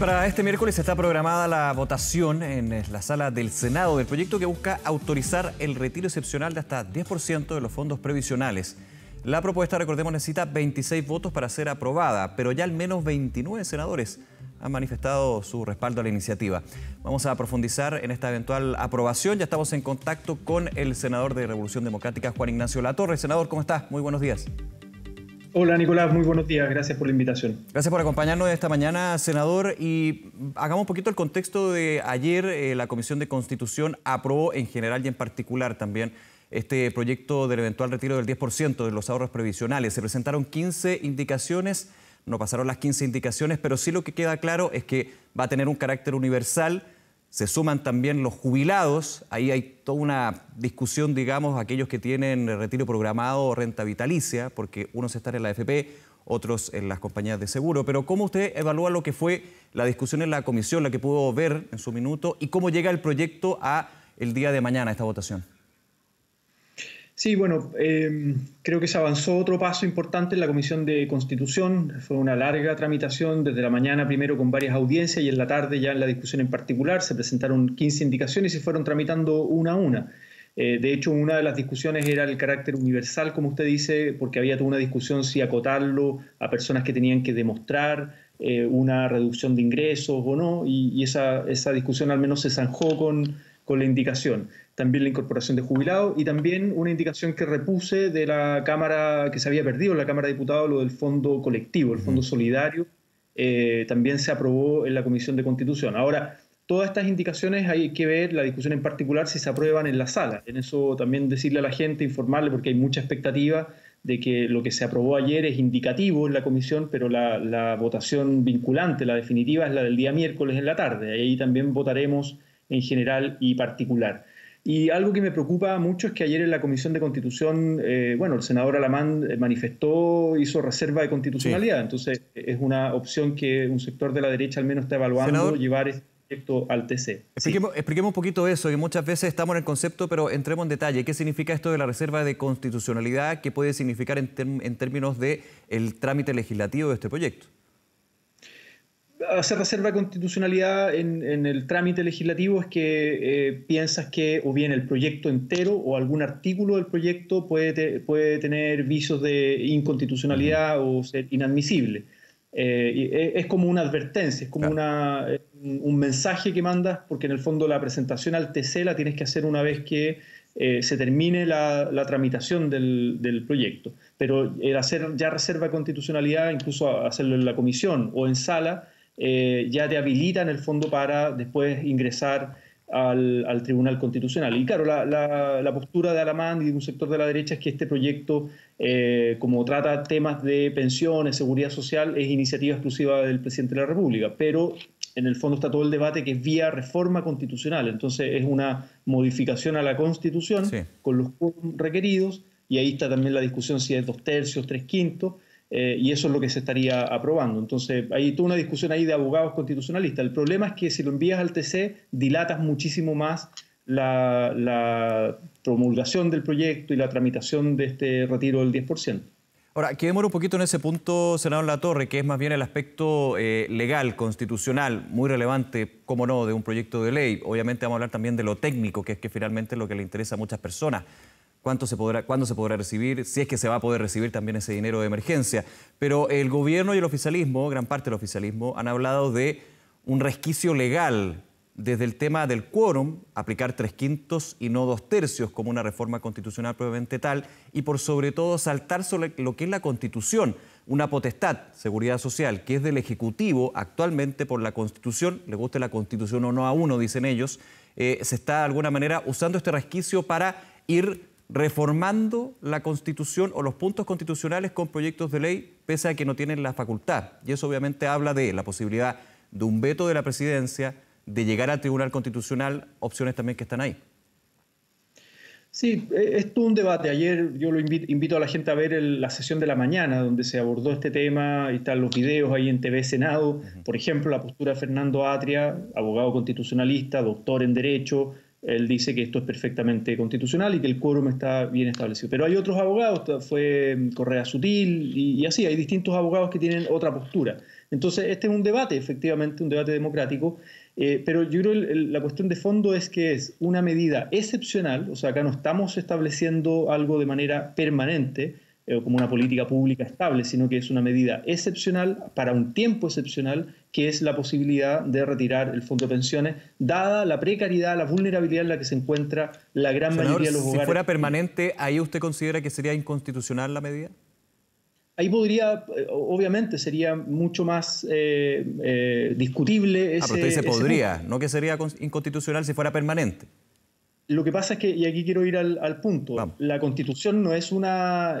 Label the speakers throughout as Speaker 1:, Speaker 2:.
Speaker 1: Para este miércoles está programada la votación en la sala del Senado del proyecto que busca autorizar el retiro excepcional de hasta 10% de los fondos previsionales. La propuesta, recordemos, necesita 26 votos para ser aprobada, pero ya al menos 29 senadores han manifestado su respaldo a la iniciativa. Vamos a profundizar en esta eventual aprobación. Ya estamos en contacto con el senador de Revolución Democrática, Juan Ignacio Latorre. Senador, ¿cómo está? Muy buenos días.
Speaker 2: Hola Nicolás, muy buenos días, gracias por la invitación.
Speaker 1: Gracias por acompañarnos esta mañana, senador, y hagamos un poquito el contexto de ayer. La Comisión de Constitución aprobó en general y en particular también este proyecto del eventual retiro del 10% de los ahorros previsionales. Se presentaron 15 indicaciones, no pasaron las 15 indicaciones, pero sí lo que queda claro es que va a tener un carácter universal. Se suman también los jubilados, ahí hay toda una discusión, digamos, aquellos que tienen retiro programado o renta vitalicia, porque unos están en la AFP, otros en las compañías de seguro. Pero ¿cómo usted evalúa lo que fue la discusión en la comisión, la que pudo ver en su minuto, y cómo llega el proyecto a el día de mañana, esta votación?
Speaker 2: Sí, bueno, creo que se avanzó otro paso importante en la Comisión de Constitución. Fue una larga tramitación desde la mañana primero con varias audiencias y en la tarde ya en la discusión en particular. Se presentaron 15 indicaciones y se fueron tramitando una a una. De hecho, una de las discusiones era el carácter universal, como usted dice, porque había toda una discusión si acotarlo a personas que tenían que demostrar una reducción de ingresos o no, y esa discusión al menos se zanjó con la indicación. También la incorporación de jubilados y también una indicación que repuse de la Cámara, que se había perdido en la Cámara de Diputados, lo del fondo colectivo, el fondo solidario, también se aprobó en la Comisión de Constitución. Ahora, todas estas indicaciones hay que ver, la discusión en particular, si se aprueban en la sala. En eso también decirle a la gente, informarle, porque hay mucha expectativa de que lo que se aprobó ayer es indicativo en la comisión, pero la votación vinculante, la definitiva, es la del día miércoles en la tarde. Ahí también votaremos en general y particular. Y algo que me preocupa mucho es que ayer en la Comisión de Constitución, el senador Alamán manifestó, hizo reserva de constitucionalidad. Sí. Entonces es una opción que un sector de la derecha al menos está evaluando, senador, llevar este proyecto al TC.
Speaker 1: Expliquemos un poquito eso, que muchas veces estamos en el concepto, pero entremos en detalle. ¿Qué significa esto de la reserva de constitucionalidad? ¿Qué puede significar en términos del trámite legislativo de este proyecto?
Speaker 2: Hacer reserva de constitucionalidad en el trámite legislativo es que piensas que o bien el proyecto entero o algún artículo del proyecto puede tener visos de inconstitucionalidad o ser inadmisible. Es como una advertencia, es como un mensaje que mandas, porque en el fondo la presentación al TC la tienes que hacer una vez que se termine la tramitación del proyecto. Pero el hacer ya reserva de constitucionalidad, incluso hacerlo en la comisión o en sala, ya te habilita en el fondo para después ingresar al Tribunal Constitucional. Y claro, la postura de Alamán y de un sector de la derecha es que este proyecto, como trata temas de pensiones, seguridad social, es iniciativa exclusiva del presidente de la República, pero en el fondo está todo el debate que es vía reforma constitucional. Entonces es una modificación a la Constitución, sí, con los requeridos, y ahí está también la discusión si es 2/3, 3/5, y eso es lo que se estaría aprobando. Entonces hay toda una discusión ahí de abogados constitucionalistas. El problema es que si lo envías al TC dilatas muchísimo más la promulgación del proyecto y la tramitación de este retiro del 10%.
Speaker 1: Ahora, quedémonos un poquito en ese punto, senador Latorre, que es más bien el aspecto legal, constitucional, muy relevante, cómo no, de un proyecto de ley. Obviamente vamos a hablar también de lo técnico, que es que finalmente es lo que le interesa a muchas personas. ¿Cuándo se podrá recibir? Si es que se va a poder recibir también ese dinero de emergencia. Pero el gobierno y el oficialismo, gran parte del oficialismo, han hablado de un resquicio legal desde el tema del quórum, aplicar 3/5 y no 2/3 como una reforma constitucional probablemente tal, y por sobre todo saltar sobre lo que es la Constitución, una potestad, seguridad social, que es del Ejecutivo actualmente por la Constitución, le guste la Constitución o no a uno, dicen ellos, se está de alguna manera usando este resquicio para ir reformando la Constitución o los puntos constitucionales con proyectos de ley, pese a que no tienen la facultad. Y eso obviamente habla de la posibilidad de un veto de la presidencia, de llegar al Tribunal Constitucional, opciones también que están ahí.
Speaker 2: Sí, es todo un debate. Ayer yo lo invito a la gente a ver la sesión de la mañana, donde se abordó este tema, y están los videos ahí en TV Senado. Por ejemplo, la postura de Fernando Atria, abogado constitucionalista, doctor en Derecho. Él dice que esto es perfectamente constitucional y que el quórum está bien establecido. Pero hay otros abogados, fue Correa Sutil y así, hay distintos abogados que tienen otra postura. Entonces, este es un debate, efectivamente, un debate democrático, pero yo creo que la cuestión de fondo es que es una medida excepcional, o sea, acá no estamos estableciendo algo de manera permanente, como una política pública estable, sino que es una medida excepcional para un tiempo excepcional, que es la posibilidad de retirar el fondo de pensiones, dada la precariedad, la vulnerabilidad en la que se encuentra la gran mayoría de los hogares.
Speaker 1: Si fuera permanente, ¿ahí usted considera que sería inconstitucional la medida?
Speaker 2: Ahí podría, obviamente, sería mucho más discutible ese...
Speaker 1: Pero usted dice podría, no que sería inconstitucional si fuera permanente.
Speaker 2: Lo que pasa es que, y aquí quiero ir al punto, la Constitución no es una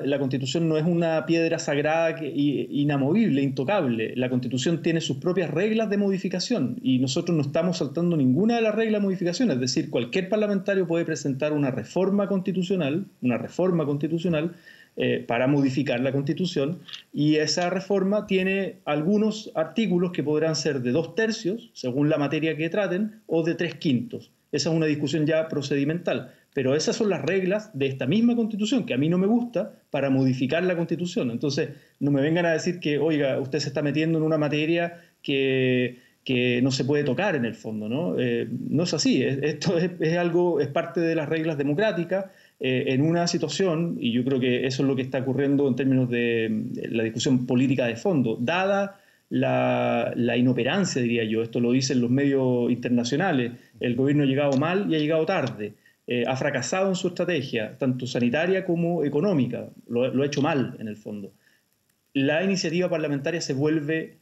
Speaker 2: piedra sagrada inamovible, intocable. La Constitución tiene sus propias reglas de modificación y nosotros no estamos saltando ninguna de las reglas de modificación. Es decir, cualquier parlamentario puede presentar una reforma constitucional para modificar la Constitución, y esa reforma tiene algunos artículos que podrán ser de 2/3, según la materia que traten, o de 3/5. Esa es una discusión ya procedimental, pero esas son las reglas de esta misma Constitución, que a mí no me gusta, para modificar la Constitución. Entonces, no me vengan a decir que, oiga, usted se está metiendo en una materia que no se puede tocar en el fondo, ¿no? No es así, esto es parte de las reglas democráticas, en una situación, y yo creo que eso es lo que está ocurriendo en términos de la discusión política de fondo, dada la inoperancia, diría yo, esto lo dicen los medios internacionales, el gobierno ha llegado mal y ha llegado tarde, ha fracasado en su estrategia, tanto sanitaria como económica, lo ha hecho mal en el fondo. La iniciativa parlamentaria se vuelve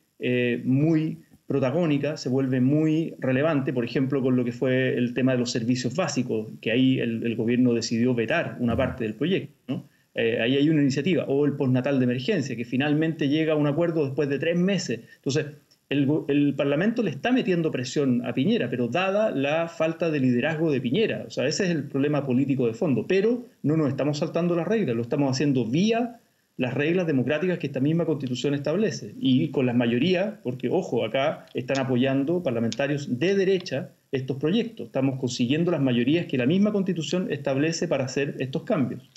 Speaker 2: muy protagónica, se vuelve muy relevante, por ejemplo, con lo que fue el tema de los servicios básicos, que ahí el gobierno decidió vetar una parte del proyecto, ¿no? Ahí hay una iniciativa, o el postnatal de emergencia, que finalmente llega a un acuerdo después de 3 meses. Entonces, el Parlamento le está metiendo presión a Piñera, pero dada la falta de liderazgo de Piñera. O sea, ese es el problema político de fondo. Pero no nos estamos saltando las reglas, lo estamos haciendo vía las reglas democráticas que esta misma Constitución establece. Y con las mayorías, porque, ojo, acá están apoyando parlamentarios de derecha estos proyectos. Estamos consiguiendo las mayorías que la misma Constitución establece para hacer estos cambios.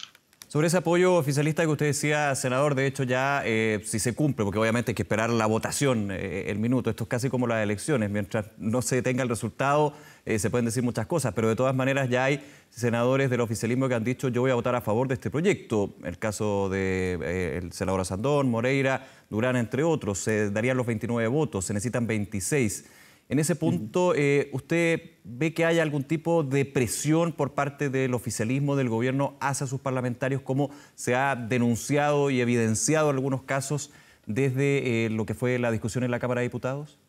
Speaker 1: Sobre ese apoyo oficialista que usted decía, senador, de hecho ya si se cumple, porque obviamente hay que esperar la votación, el minuto, esto es casi como las elecciones, mientras no se tenga el resultado se pueden decir muchas cosas, pero de todas maneras ya hay senadores del oficialismo que han dicho yo voy a votar a favor de este proyecto, el caso de el senador Sandón, Moreira, Durán, entre otros, se darían los 29 votos, se necesitan 26. En ese punto, ¿usted ve que hay algún tipo de presión por parte del oficialismo, del gobierno, hacia sus parlamentarios, como se ha denunciado y evidenciado en algunos casos desde lo que fue la discusión en la Cámara de Diputados?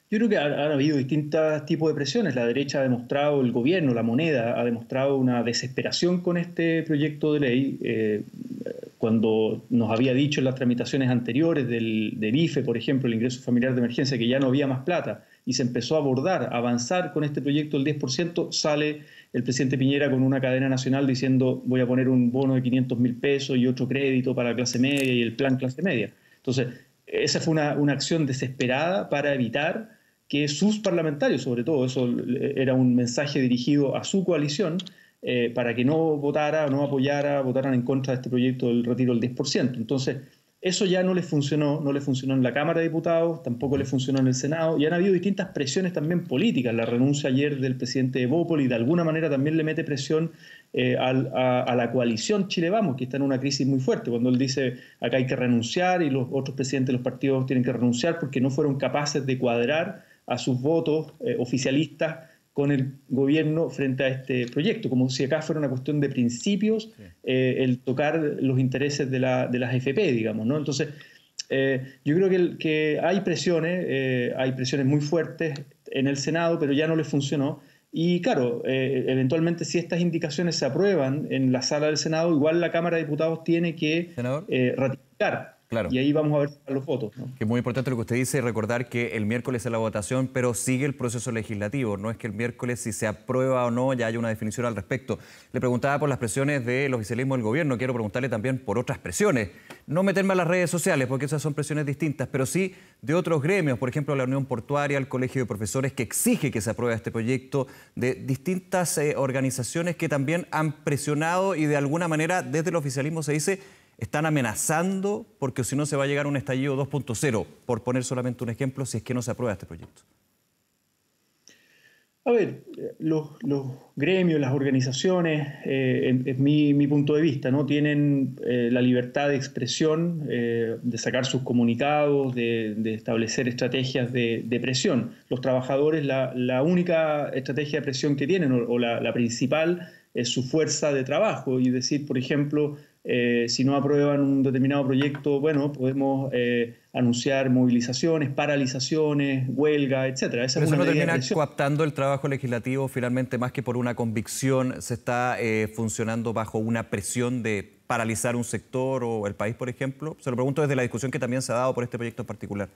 Speaker 2: Yo creo que han habido distintos tipos de presiones. La derecha ha demostrado, el gobierno, la moneda, ha demostrado una desesperación con este proyecto de ley. Cuando nos había dicho en las tramitaciones anteriores del IFE, por ejemplo, el ingreso familiar de emergencia, que ya no había más plata, y se empezó a abordar, a avanzar con este proyecto del 10%, sale el presidente Piñera con una cadena nacional diciendo voy a poner un bono de 500.000 pesos y otro crédito para la clase media y el plan clase media. Entonces, esa fue una acción desesperada para evitar que sus parlamentarios, sobre todo, eso era un mensaje dirigido a su coalición, para que no votara, no apoyara, votaran en contra de este proyecto del retiro del 10%. Entonces, eso ya no les funcionó en la Cámara de Diputados, tampoco les funcionó en el Senado, y han habido distintas presiones también políticas. La renuncia ayer del presidente Bópoli de alguna manera también le mete presión a la coalición Chile Vamos, que está en una crisis muy fuerte, cuando él dice acá hay que renunciar y los otros presidentes de los partidos tienen que renunciar porque no fueron capaces de cuadrar a sus votos oficialistas con el gobierno frente a este proyecto, como si acá fuera una cuestión de principios, el tocar los intereses de las FP, digamos, ¿no? Entonces, yo creo que hay presiones muy fuertes en el Senado, pero ya no les funcionó. Y claro, eventualmente si estas indicaciones se aprueban en la sala del Senado, igual la Cámara de Diputados tiene que ratificar.
Speaker 1: Claro.
Speaker 2: Y ahí vamos a ver los votos, ¿no?
Speaker 1: Que es muy importante lo que usted dice, recordar que el miércoles es la votación, pero sigue el proceso legislativo. No es que el miércoles, si se aprueba o no, ya haya una definición al respecto. Le preguntaba por las presiones del oficialismo del gobierno. Quiero preguntarle también por otras presiones. No meterme a las redes sociales, porque esas son presiones distintas, pero sí de otros gremios. Por ejemplo, la Unión Portuaria, el Colegio de Profesores, que exige que se apruebe este proyecto, de distintas organizaciones que también han presionado y de alguna manera desde el oficialismo se dice están amenazando porque si no se va a llegar a un estallido 2.0, por poner solamente un ejemplo, si es que no se aprueba este proyecto.
Speaker 2: A ver, los gremios, las organizaciones, es mi punto de vista, ¿no? Tienen la libertad de expresión, de sacar sus comunicados, de establecer estrategias de presión. Los trabajadores, la única estrategia de presión que tienen, o la principal, es su fuerza de trabajo. Y decir, por ejemplo, si no aprueban un determinado proyecto, bueno, podemos anunciar movilizaciones, paralizaciones, huelga, etcétera. Esa
Speaker 1: Pero
Speaker 2: es
Speaker 1: eso
Speaker 2: una
Speaker 1: no
Speaker 2: medida de
Speaker 1: termina
Speaker 2: presión.
Speaker 1: coaptando el trabajo legislativo, finalmente, más que por una convicción, se está funcionando bajo una presión de paralizar un sector o el país, por ejemplo. Se lo pregunto desde la discusión que también se ha dado por este proyecto en particular.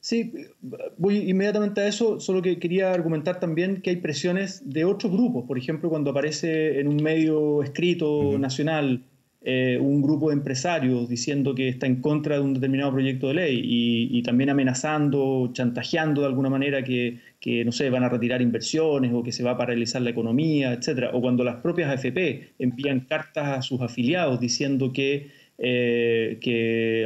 Speaker 2: Sí, voy inmediatamente a eso, solo que quería argumentar también que hay presiones de otros grupos. Por ejemplo, cuando aparece en un medio escrito nacional un grupo de empresarios diciendo que está en contra de un determinado proyecto de ley y también amenazando, chantajeando de alguna manera que, no sé, van a retirar inversiones o que se va a paralizar la economía, etcétera. O cuando las propias AFP envían cartas a sus afiliados diciendo que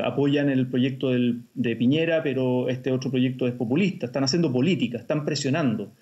Speaker 2: apoyan el proyecto de Piñera, pero este otro proyecto es populista. Están haciendo política, están presionando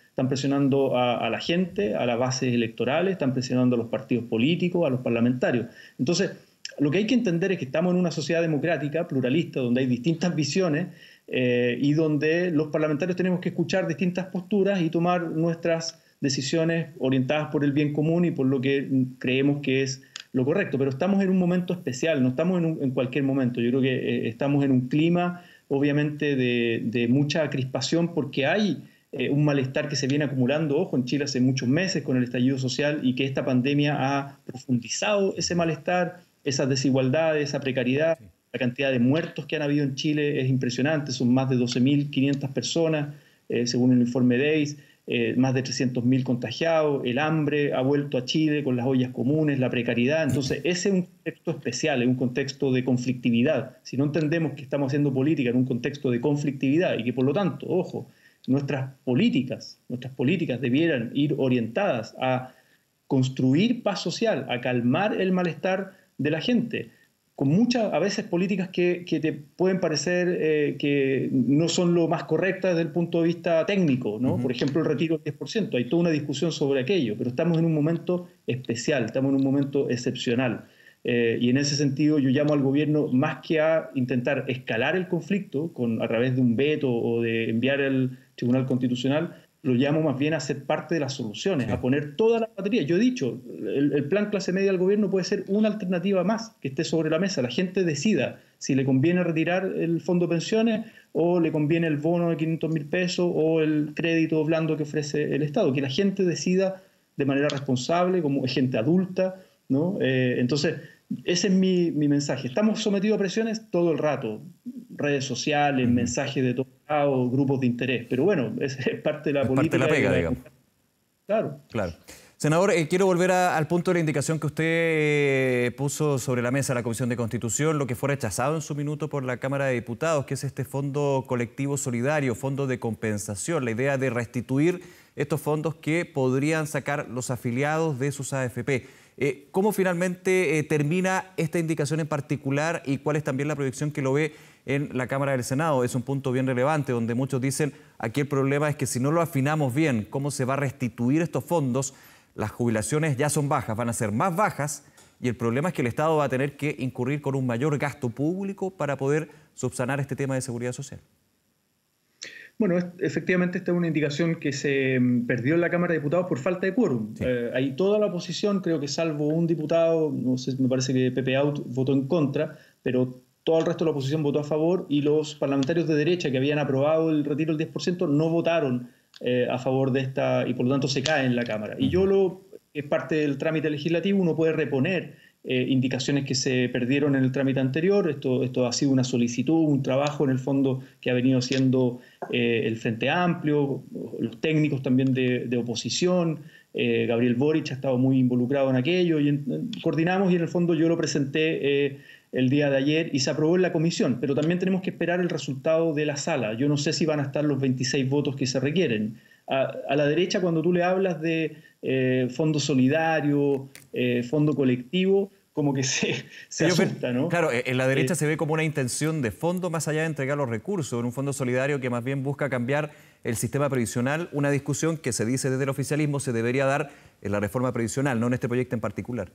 Speaker 2: a la gente, a las bases electorales, están presionando a los partidos políticos, a los parlamentarios. Entonces, lo que hay que entender es que estamos en una sociedad democrática, pluralista, donde hay distintas visiones y donde los parlamentarios tenemos que escuchar distintas posturas y tomar nuestras decisiones orientadas por el bien común y por lo que creemos que es lo correcto, pero estamos en un momento especial, no estamos en cualquier momento. Yo creo que estamos en un clima, obviamente, de mucha crispación porque hay un malestar que se viene acumulando, ojo, en Chile hace muchos meses con el estallido social y que esta pandemia ha profundizado ese malestar, esas desigualdades, esa precariedad. La cantidad de muertos que han habido en Chile es impresionante, son más de 12.500 personas, según el informe DEIS. Más de 300.000 contagiados, el hambre ha vuelto a Chile con las ollas comunes, la precariedad. Entonces, ese es un contexto especial, es un contexto de conflictividad. Si no entendemos que estamos haciendo política en un contexto de conflictividad y que, por lo tanto, ojo, nuestras políticas debieran ir orientadas a construir paz social, a calmar el malestar de la gente, con muchas, a veces, políticas que te pueden parecer que no son lo más correctas desde el punto de vista técnico, ¿no? Por ejemplo, el retiro del 10%. Hay toda una discusión sobre aquello, pero estamos en un momento especial, estamos en un momento excepcional. Y en ese sentido yo llamo al gobierno, más que a intentar escalar el conflicto a través de un veto o de enviar al Tribunal Constitucional, lo llamo más bien a ser parte de las soluciones, sí, a poner todas las baterías. Yo he dicho, el plan clase media del gobierno puede ser una alternativa más que esté sobre la mesa. La gente decida si le conviene retirar el fondo de pensiones o le conviene el bono de 500.000 pesos o el crédito blando que ofrece el Estado. Que la gente decida de manera responsable, como gente adulta, ¿no? Entonces, ese es mi mensaje. Estamos sometidos a presiones todo el rato, redes sociales, mensajes de todos lados, grupos de interés, pero bueno, es parte de la política.
Speaker 1: Parte de la pega, digamos.
Speaker 2: Claro.
Speaker 1: Claro. Senador, quiero volver al punto de la indicación que usted puso sobre la mesa de la Comisión de Constitución, lo que fue rechazado en su minuto por la Cámara de Diputados, que es este fondo colectivo solidario, fondo de compensación, la idea de restituir estos fondos que podrían sacar los afiliados de sus AFP. ¿Cómo finalmente termina esta indicación en particular y cuál es también la proyección que lo ve en la Cámara del Senado? Es un punto bien relevante donde muchos dicen aquí el problema es que si no lo afinamos bien, cómo se va a restituir estos fondos, las jubilaciones ya son bajas, van a ser más bajas y el problema es que el Estado va a tener que incurrir con un mayor gasto público para poder subsanar este tema de seguridad social.
Speaker 2: Bueno, efectivamente esta es una indicación que se perdió en la Cámara de Diputados por falta de quórum. Sí. Ahí toda la oposición, creo que salvo un diputado, no sé, me parece que Pepe Out votó en contra, pero todo el resto de la oposición votó a favor y los parlamentarios de derecha que habían aprobado el retiro del 10% no votaron a favor de esta y por lo tanto se cae en la Cámara. Y es parte del trámite legislativo, uno puede reponer indicaciones que se perdieron en el trámite anterior. Esto ha sido una solicitud, un trabajo en el fondo que ha venido haciendo el Frente Amplio, los técnicos también de oposición. Gabriel Boric ha estado muy involucrado en aquello y coordinamos y en el fondo yo lo presenté el día de ayer y se aprobó en la comisión, pero también tenemos que esperar el resultado de la sala. Yo no sé si van a estar los 26 votos que se requieren. A la derecha, cuando tú le hablas de fondo solidario, fondo colectivo, como que se asusta, ¿no?
Speaker 1: Claro, en la derecha se ve como una intención de fondo más allá de entregar los recursos, en un fondo solidario que más bien busca cambiar el sistema previsional, una discusión que se dice desde el oficialismo se debería dar en la reforma previsional, no en este proyecto en particular.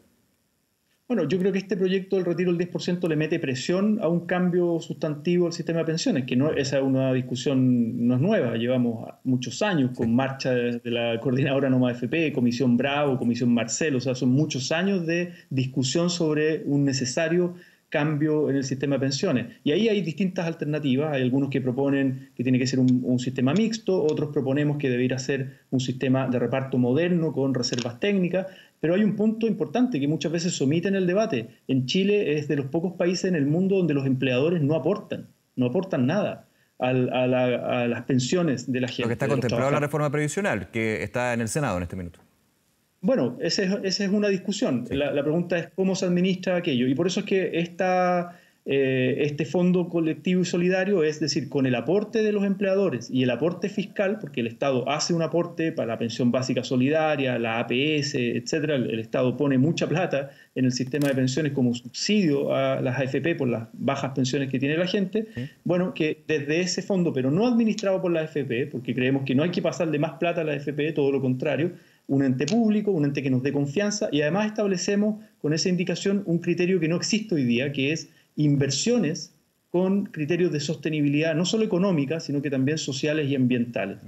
Speaker 2: Bueno, yo creo que este proyecto del retiro del 10% le mete presión a un cambio sustantivo del sistema de pensiones, que no, esa es una discusión, no es nueva, llevamos muchos años con marcha de la coordinadora Noma AFP, Comisión Bravo, Comisión Marcel, o sea, son muchos años de discusión sobre un necesario cambio en el sistema de pensiones. Y ahí hay distintas alternativas, hay algunos que proponen que tiene que ser un sistema mixto, otros proponemos que debería ser un sistema de reparto moderno con reservas técnicas, pero hay un punto importante que muchas veces se omite en el debate. En Chile es de los pocos países en el mundo donde los empleadores no aportan nada a las pensiones de la gente.
Speaker 1: Lo que está contemplado en la reforma previsional, que está en el Senado en este minuto.
Speaker 2: Bueno, esa es una discusión. Sí. La pregunta es cómo se administra aquello. Y por eso es que este fondo colectivo y solidario, es decir, con el aporte de los empleadores y el aporte fiscal, porque el Estado hace un aporte para la pensión básica solidaria, la APS, etcétera. El Estado pone mucha plata en el sistema de pensiones como subsidio a las AFP por las bajas pensiones que tiene la gente. Sí. Bueno, que desde ese fondo, pero no administrado por la AFP, porque creemos que no hay que pasarle más plata a la AFP, todo lo contrario, un ente público, un ente que nos dé confianza, y además establecemos con esa indicación un criterio que no existe hoy día, que es inversiones con criterios de sostenibilidad, no solo económica, sino que también sociales y ambientales.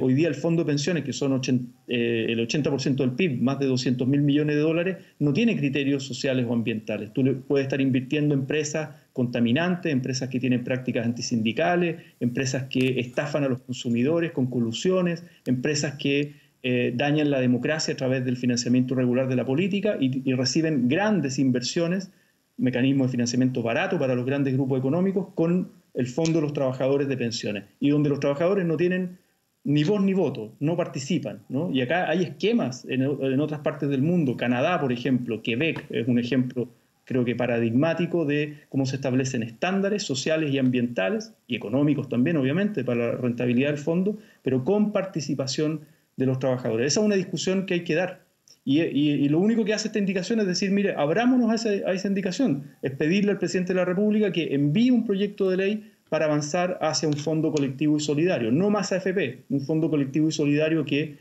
Speaker 2: Hoy día el fondo de pensiones, que son el 80% del PIB, más de 200.000 millones de dólares, no tiene criterios sociales o ambientales. Tú puedes estar invirtiendo en empresas contaminantes, empresas que tienen prácticas antisindicales, empresas que estafan a los consumidores con colusiones, empresas que dañan la democracia a través del financiamiento irregular de la política y reciben grandes inversiones, mecanismos de financiamiento barato para los grandes grupos económicos con el Fondo de los Trabajadores de Pensiones, y donde los trabajadores no tienen ni voz ni voto, no participan, ¿no? Y acá hay esquemas en otras partes del mundo. Canadá, por ejemplo, Quebec es un ejemplo, creo que paradigmático de cómo se establecen estándares sociales y ambientales, y económicos también, obviamente, para la rentabilidad del fondo, pero con participación de los trabajadores. Esa es una discusión que hay que dar. Y lo único que hace esta indicación es decir, mire, abrámonos a esa indicación, es pedirle al presidente de la República que envíe un proyecto de ley para avanzar hacia un fondo colectivo y solidario, no más AFP, un fondo colectivo y solidario que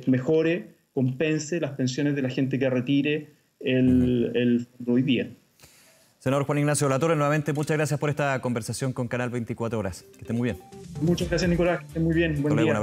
Speaker 2: mejore, compense las pensiones de la gente que retire el fondo hoy día.
Speaker 1: Senador Juan Ignacio Latorre, nuevamente muchas gracias por esta conversación con Canal 24 Horas. Que esté muy bien.
Speaker 2: Muchas gracias, Nicolás. Que esté muy bien. Buen día.